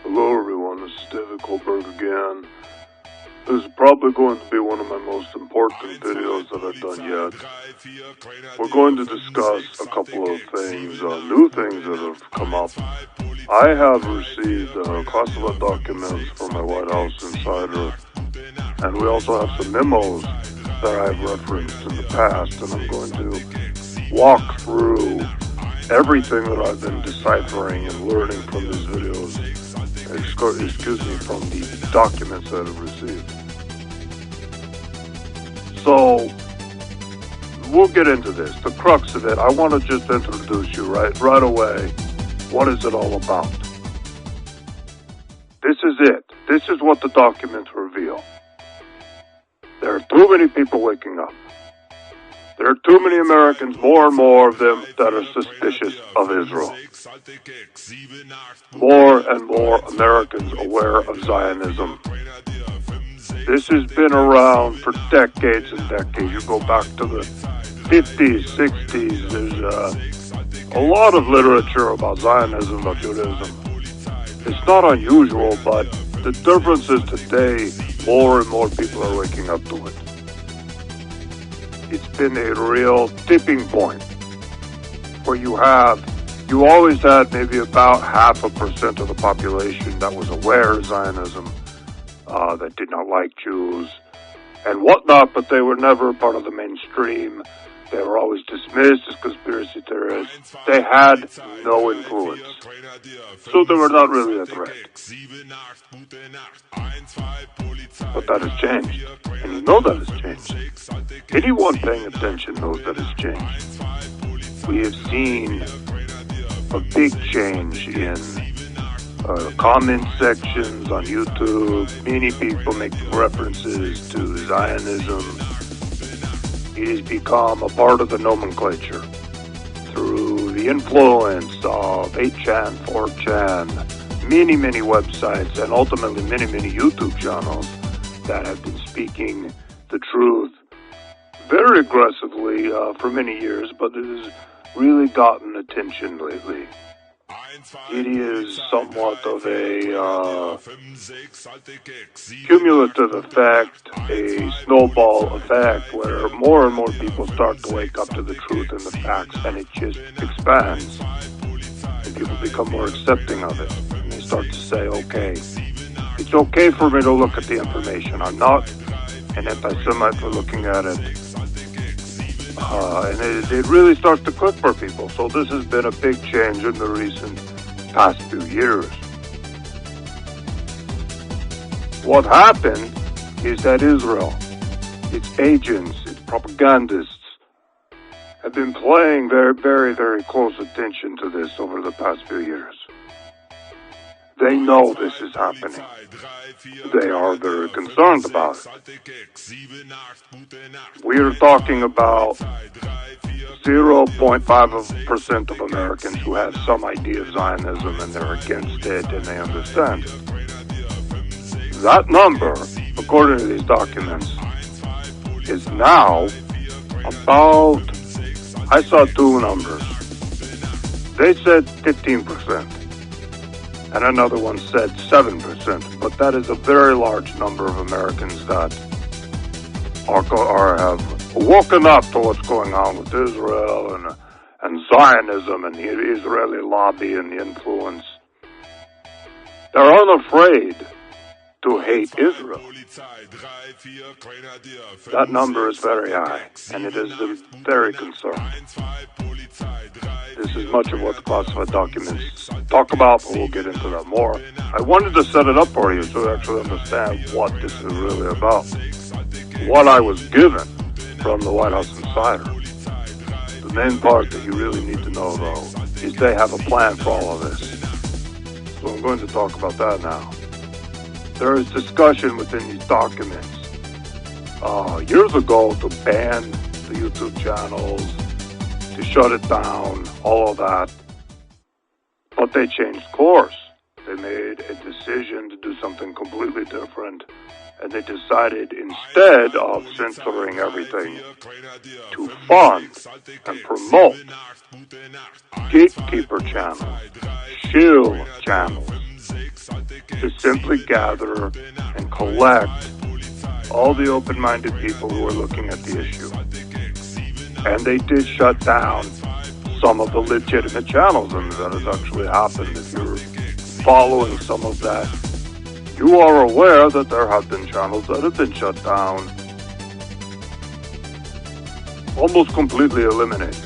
Hello everyone, this is David Goldberg again. This is probably going to be one of my most important videos that I've done yet. We're going to discuss a couple of things, new things that have come up. I have received classified documents from my White House insider, and we also have some memos that I've referenced in the past, and I'm going to walk through everything that I've been deciphering and learning from these videos. Excuse me, from the documents that I've received. So, we'll get into this. The crux of it, I want to just introduce you right away. What is it all about? This is it. This is what the documents reveal. There are too many people waking up. There are too many Americans, more and more of them, that are suspicious of Israel. More and more Americans aware of Zionism. This has been around for decades and decades. You go back to the 50s, 60s. There's a lot of literature about Zionism, about Judaism. It's not unusual, but the difference is today, more and more people are waking up to it. It's been a real tipping point where you always had maybe about 0.5% of the population that was aware of Zionism, that did not like Jews and whatnot, but they were never part of the mainstream. They were always dismissed as conspiracy theorists. They had no influence. So they were not really a threat. But that has changed. And you know that has changed. Anyone paying attention knows that it's changed. We have seen a big change in comment sections on YouTube. Many people making references to Zionism. It has become a part of the nomenclature through the influence of 8chan, 4chan, many websites, and ultimately many YouTube channels that have been speaking the truth very aggressively for many years, but it has really gotten attention lately. It is somewhat of a cumulative effect, a snowball effect, where more and more people start to wake up to the truth and the facts, and it just expands. And people become more accepting of it. And they start to say, okay, it's okay for me to look at the information. I'm not an anti-Semite for looking at it. And it really starts to click for people. So this has been a big change in the recent past few years. What happened is that Israel, its agents, its propagandists, have been paying very close attention to this over the past few years. They know this is happening. They are very concerned about it. We are talking about 0.5% of Americans who have some idea of Zionism and they're against it and they understand it. That number, according to these documents, is now about, I saw two numbers. They said 15%. And another one said 7%, but that is a very large number of Americans that have woken up to what's going on with Israel and Zionism and the Israeli lobby and the influence. They're unafraid to hate Israel. That number is very high, and it is very concerned. This is much of what the classified documents talk about, but we'll get into that more. I wanted to set it up for you so you actually understand what this is really about. What I was given from the White House insider. The main part that you really need to know, though, is they have a plan for all of this. So I'm going to talk about that now. There is discussion within these documents years ago to ban the YouTube channels, to shut it down, all of that. But they changed course. They made a decision to do something completely different. And they decided, instead of censoring everything, to fund and promote gatekeeper channels, shield channels, to simply gather and collect all the open-minded people who are looking at the issue. And they did shut down some of the legitimate channels, and that has actually happened. If you're following some of that, you are aware that there have been channels that have been shut down, almost completely eliminated.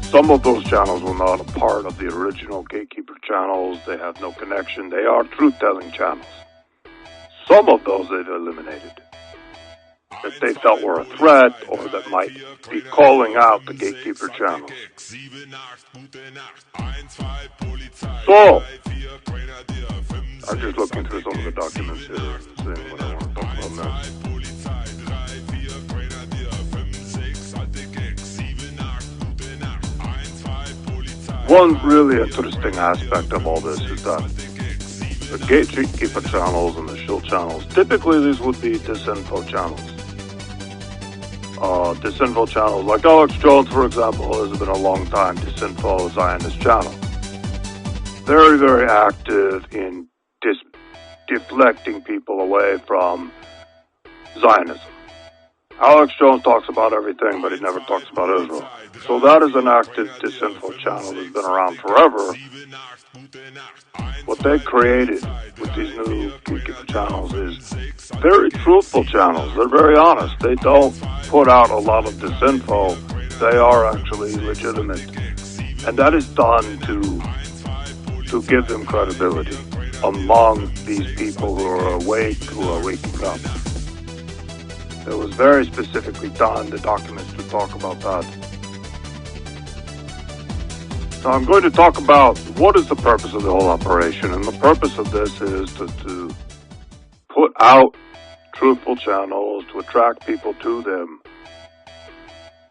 Some of those channels were not a part of the original Gatekeeper channels. They have no connection. They are truth-telling channels. Some of those they've eliminated that they felt were a threat or that might be calling out the Gatekeeper channels. So, I'm just looking through some of the documents here and seeing what I want to talk about next. One really interesting aspect of all this is that the Gatekeeper channels and the shield channels, typically these would be disinfo channels. Disinfo channels, like Alex Jones, for example, has been a long time disinfo Zionist channel. Very, very active in deflecting people away from Zionism. Alex Jones talks about everything, but he never talks about Israel. So that is an active disinfo channel that's been around forever. What they created with these new Gatekeeper channels is very truthful channels. They're very honest. They don't put out a lot of disinfo. They are actually legitimate. And that is done to give them credibility among these people who are awake, who are waking up. It was very specifically done, the documents to talk about that. Now I'm going to talk about what is the purpose of the whole operation, and the purpose of this is to put out truthful channels, to attract people to them.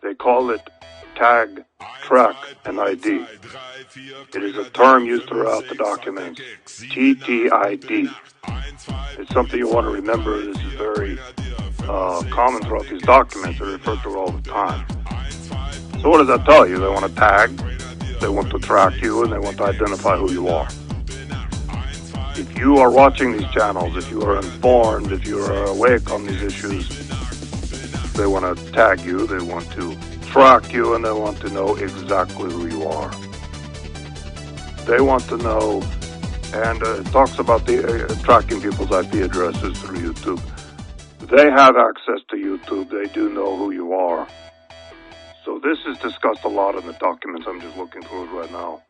They call it tag, track, and ID. It is a term used throughout the documents, TTID. It's something you want to remember. This is very common throughout these documents. They're referred to all the time. So what does that tell you? They want to tag, they want to track you, and they want to identify who you are. If you are watching these channels, if you are informed, if you are awake on these issues, they want to tag you, they want to track you, and they want to know exactly who you are. They want to know, and it talks about the tracking people's IP addresses through YouTube. They have access to YouTube. They do know who you are. So this is discussed a lot in the documents. I'm just looking through it right now.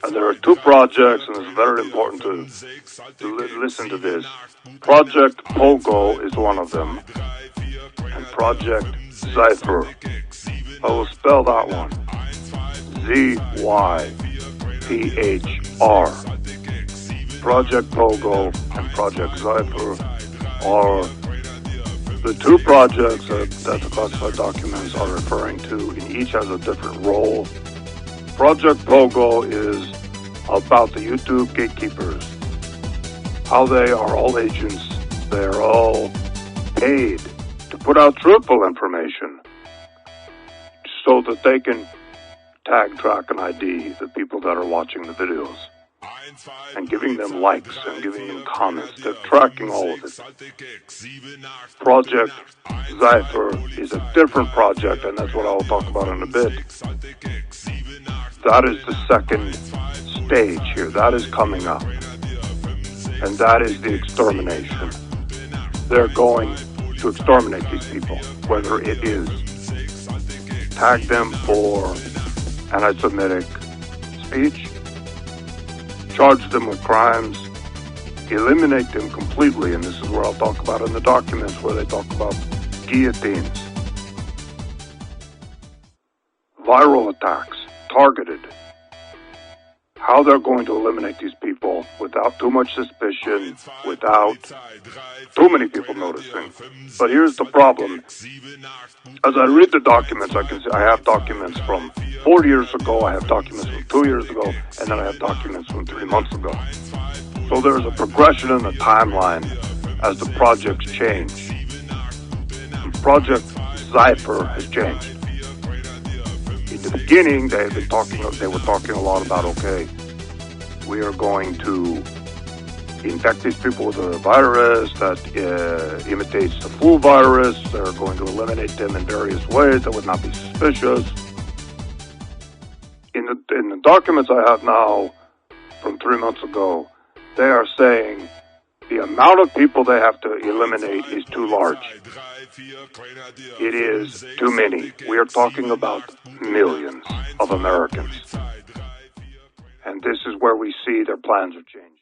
And there are two projects, and it's very important to listen to this. Project Pogo is one of them, and Project Zypher. I will spell that one. ZYPHR. Project Pogo and Project Zypher are the two projects that the classified documents are referring to, and each has a different role. Project Pogo is about the YouTube gatekeepers, how they are all agents. They are all paid to put out truthful information so that they can tag, track, and ID the people that are watching the videos and giving them likes and giving them comments. They're tracking all of it. Project Zypher is a different project, and that's what I'll talk about in a bit. That is the second stage here. That is coming up. And that is the extermination. They're going to exterminate these people, whether it is tag them for anti-Semitic speech, charge them with crimes, eliminate them completely, and this is where I'll talk about in the documents where they talk about guillotines, viral attacks, targeted, how they're going to eliminate these people without too much suspicion, without too many people noticing. But here's the problem. As I read the documents, I can see I have documents from 4 years ago, I have documents from 2 years ago, and then I have documents from 3 months ago. So there's a progression in the timeline as the projects change. And Project Zypher has changed. In the beginning, they were talking a lot about, okay, we are going to infect these people with a virus that imitates the flu virus. They're going to eliminate them in various ways that would not be suspicious. In the documents I have now from 3 months ago, they are saying the amount of people they have to eliminate is too large. It is too many. We are talking about millions of Americans. And this is where we see their plans are changing.